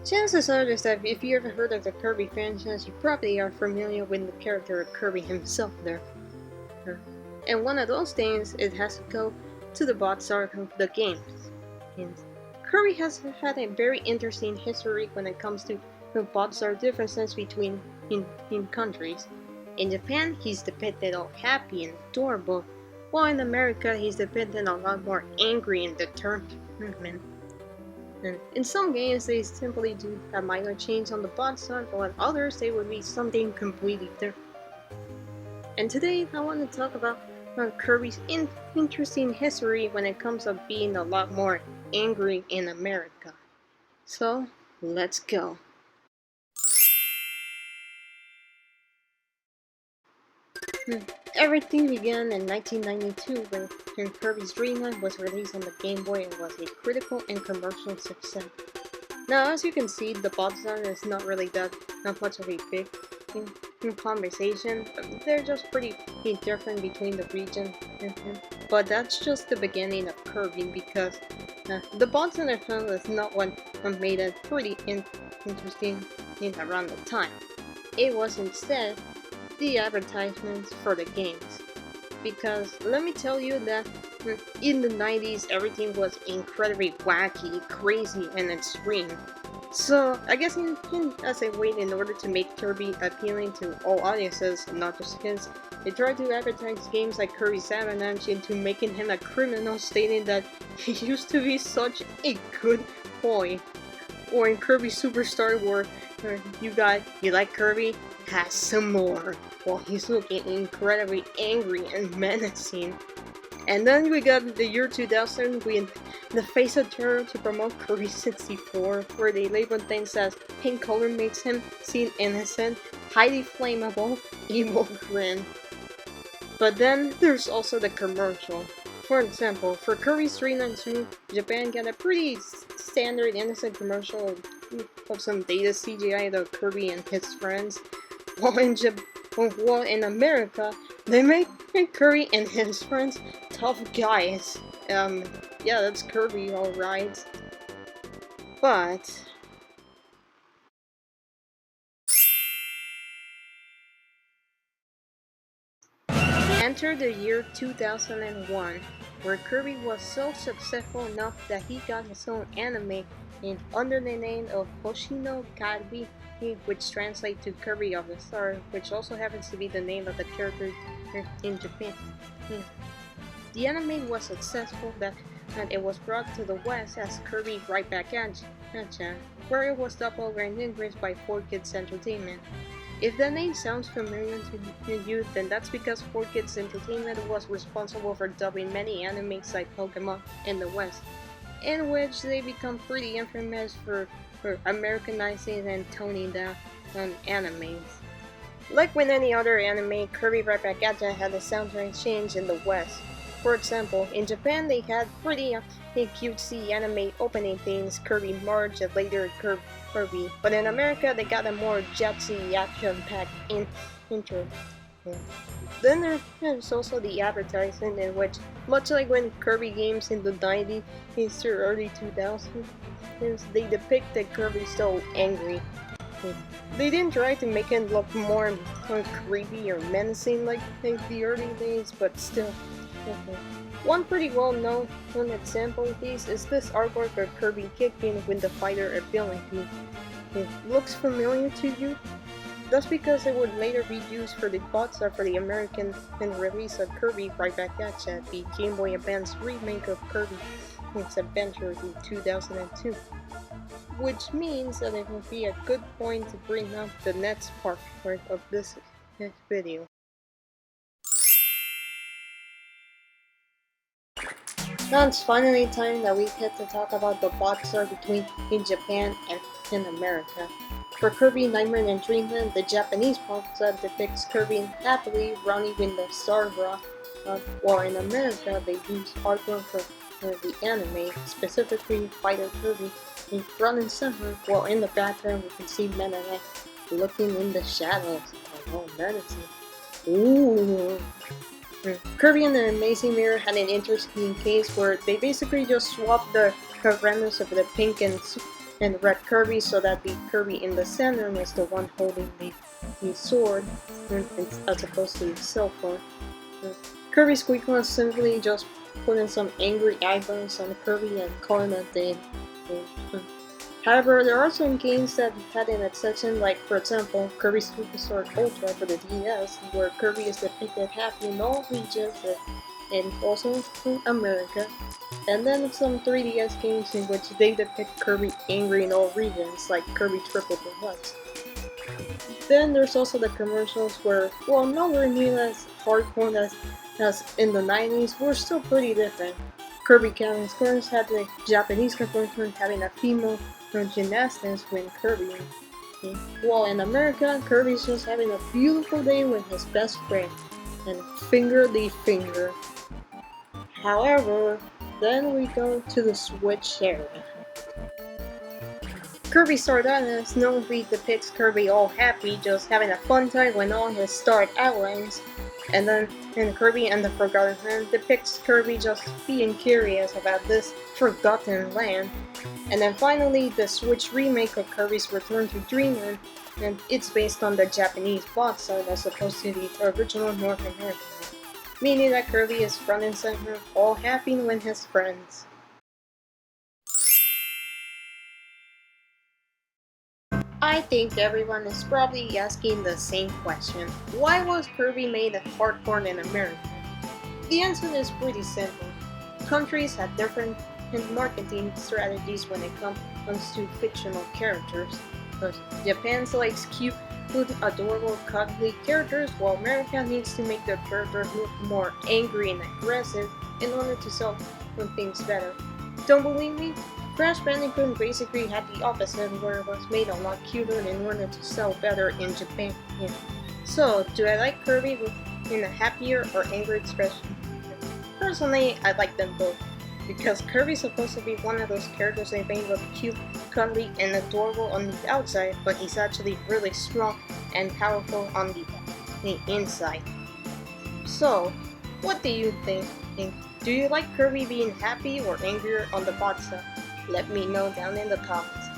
Chances are is that if you ever heard of the Kirby franchise, you probably are familiar with the character of Kirby himself there. And one of those things, it has to go to the box art of the games. And Kirby has had a very interesting history when it comes to the box art differences between in countries. In Japan, he's depicted all happy and adorable, while in America, he's depicted a lot more angry and determined. And in some games, they simply do a minor change on the box art, while in others, they would be something completely different. And today, I want to talk about Kirby's interesting history when it comes to being a lot more angry in America. So, let's go. Everything began in 1992 when Kirby's Dream Land was released on the Game Boy and was a critical and commercial success. Now, as you can see, the box art is not really not much of a big conversation. They're just pretty different between the region. But that's just the beginning of Kirby because the box art itself is not what made it pretty interesting around the time. It was instead the advertisements for the games. Because let me tell you that in the 90s everything was incredibly wacky, crazy, and extreme. So I guess as a way in order to make Kirby appealing to all audiences, not just kids, they tried to advertise games like Kirby's Avalanche into making him a criminal, stating that he used to be such a good boy. Or in Kirby Superstar where you like Kirby? Has some more. Well, he's looking incredibly angry and menacing. And then we got the year 2000 with the Face of Terror to promote Kirby 64, where they labeled things as pink color makes him seem innocent, highly flammable, evil grin. But then there's also the commercial. For example, for Kirby's Dream Land 2, Japan got a pretty standard innocent commercial of some data CGI of Kirby and his friends. While in America, they make Kirby and his friends tough guys. Yeah, that's Kirby, alright. But enter the year 2001, where Kirby was so successful enough that he got his own anime under the name of Hoshino Kirby, which translates to Kirby of the Star, which also happens to be the name of the character in Japan. The anime was successful that it was brought to the West as Kirby Right Back at Ya, where it was dubbed over in English by 4Kids Entertainment. If the name sounds familiar to you, then that's because 4Kids Entertainment was responsible for dubbing many animes like Pokemon in the West, in which they become pretty infamous for Americanizing and toning down animes. Like with any other anime, Kirby Right Back at Ya had a soundtrack change in the West. For example, in Japan they had pretty cutesy anime opening themes, Kirby March and later Kirby, but in America they got a more jetsy, action-packed intro. Yeah. Then there's also the advertising in which, much like when Kirby games in the 90s to early 2000s, they depicted Kirby so angry. They didn't try to make it look more creepy or menacing like the early days, but still. One pretty well known example of these is this artwork of Kirby kicking with the fighter ability. It looks familiar to you? That's because it would later be used for the box art for the American release of Kirby Right Back at Ya, the Game Boy Advance remake of Kirby Its Adventure in 2002. Which means that it would be a good point to bring up the next part of this video. Now it's finally time that we get to talk about the box art between Japan and in America. For Kirby Nightmare and Dreamland, the Japanese box art depicts Kirby happily running with the Star Rock, while in America they use artwork for the anime, specifically Fighter Kirby, in front and center, while in the background we can see Menelek looking in the shadows. Oh, menacing. Ooh. Kirby and the Amazing Mirror had an interesting case where they basically just swapped the renders of the pink and and red Kirby, so that the Kirby in the center is the one holding the sword, as opposed to the cell phone. Kirby's quick one simply just putting some angry eyebrows on Kirby and calling it day. However, there are some games that had an exception, like for example, Kirby Superstar Ultra for the DS, where Kirby is depicted happy in all regions and also in America. And then some 3DS games in which they depict Kirby angry in all regions, like Kirby Triple Deluxe. Then there's also the commercials where, while nowhere near as hardcore as in the 90s, were still pretty different. Kirby Captain Scores had the Japanese commercial having a female gymnastess win Kirby. While in America, Kirby's just having a beautiful day with his best friend, and finger the finger. However, then we go to the Switch area. Kirby Stardust normally depicts Kirby all happy, just having a fun time when all his starred outlines, and then in Kirby and the Forgotten Land depicts Kirby just being curious about this forgotten land. And then finally, the Switch remake of Kirby's Return to Dreamland, and it's based on the Japanese box art as opposed to the original North American one, meaning that Kirby is front and center, all happy with his friends. I think everyone is probably asking the same question. Why was Kirby made hardcore in America? The answer is pretty simple. Countries have different marketing strategies when it comes to fictional characters. Japan likes cute, adorable, cuddly characters, while America needs to make their characters look more angry and aggressive in order to sell things better. Don't believe me? Crash Bandicoot basically had the opposite, where it was made a lot cuter in order to sell better in Japan. Yeah. So, do I like Kirby in a happier or angry expression? Personally, I like them both, because Kirby's supposed to be one of those characters they made look cute, cuddly, and adorable on the outside, but he's actually really strong and powerful on the inside. So, what do you think? Do you like Kirby being happy or angrier on the box set? Let me know down in the comments.